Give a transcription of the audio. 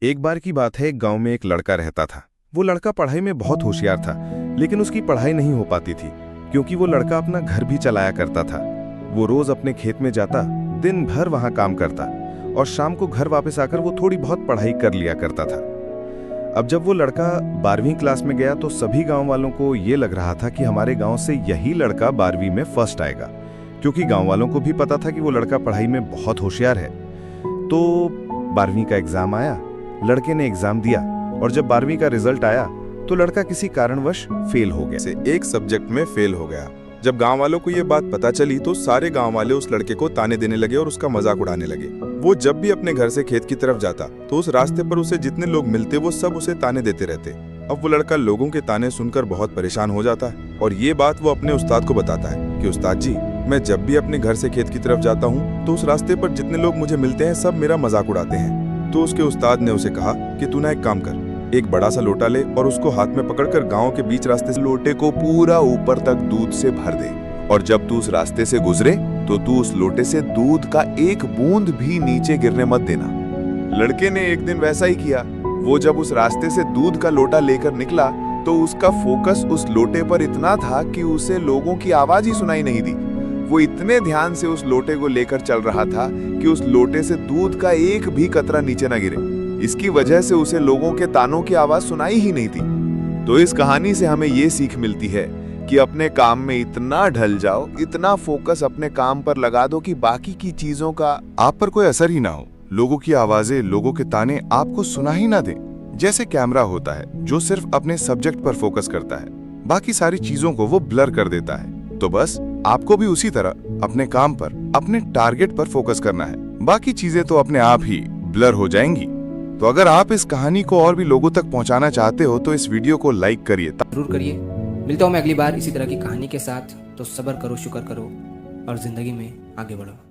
एक बार की बात है, एक गांव में एक लड़का रहता था। वो लड़का पढ़ाई में बहुत होशियार था, लेकिन उसकी पढ़ाई नहीं हो पाती थी क्योंकि वो लड़का अपना घर भी चलाया करता था। वो रोज अपने खेत में जाता, दिन भर वहां काम करता और शाम को घर वापस आकर वो थोड़ी बहुत पढ़ाई कर लिया करता था। अब जब वो लड़का 12वीं क्लास में गया तो सभी गांव वालों को ये लग रहा था कि हमारे गांव से यही लड़का 12वीं में फर्स्ट आएगा, क्योंकि गांव वालों को भी पता था कि वो लड़का पढ़ाई में बहुत होशियार है। तो 12वीं का एग्जाम आया, लड़के ने एग्जाम दिया और जब 12वीं का रिजल्ट आया तो लड़का किसी कारणवश फेल हो गया। से एक सब्जेक्ट में फेल हो गया। जब गांव वालों को ये बात पता चली तो सारे गांव वाले उस लड़के को ताने देने लगे और उसका मजाक उड़ाने लगे। वो जब भी अपने घर से खेत की तरफ जाता तो उस रास्ते पर उसे जितने लोग मिलते वो सब उसे ताने देते रहते। अब वो लड़का लोगों के ताने सुनकर बहुत परेशान हो जाता है और ये बात वो अपने उस्ताद को बताता है कि उस्ताद जी, मैं जब भी अपने घर से खेत की तरफ जाता हूँ तो उस रास्ते पर जितने लोग मुझे मिलते हैं सब मेरा मजाक उड़ाते हैं। तो उसके उस्ताद ने उसे कहा कि तू ना एक काम कर, एक बड़ा सा लोटा ले और उसको हाथ में पकड़कर गांव के बीच रास्ते से लोटे को पूरा ऊपर तक दूध से भर दे और जब तू उस रास्ते से गुजरे तो तू उस लोटे से दूध का एक बूंद भी नीचे गिरने मत देना। लड़के ने एक दिन वैसा ही किया। वो जब उस रास्ते से दूध का लोटा लेकर निकला तो उसका फोकस उस लोटे पर इतना था कि उसे लोगों की आवाज ही सुनाई नहीं दी। वो इतने ध्यान से उस लोटे को लेकर चल रहा था कि उस लोटे से दूध का एक भी कतरा नीचे न गिरे। इसकी वजह से उसे लोगों के तानों की आवाज सुनाई ही नहीं थी। तो इस कहानी से हमें ये सीख मिलती है कि अपने काम में इतना ढल जाओ, इतना फोकस अपने काम पर लगा दो कि बाकी की चीजों का आप पर कोई असर ही ना हो। लोगों की आवाजें, लोगों के ताने आपको सुना ही ना दे। जैसे कैमरा होता है जो सिर्फ अपने सब्जेक्ट पर फोकस करता है, बाकी सारी चीजों को वो ब्लर कर देता है। तो बस आपको भी उसी तरह अपने काम पर, अपने टारगेट पर फोकस करना है। बाकी चीजें तो अपने आप ही ब्लर हो जाएंगी। तो अगर आप इस कहानी को और भी लोगों तक पहुंचाना चाहते हो तो इस वीडियो को लाइक करिए। जरूर करिए। मिलता हूँ मैं अगली बार इसी तरह की कहानी के साथ। तो सब्र करो, शुक्र करो और जिंदगी में आगे बढ़ो।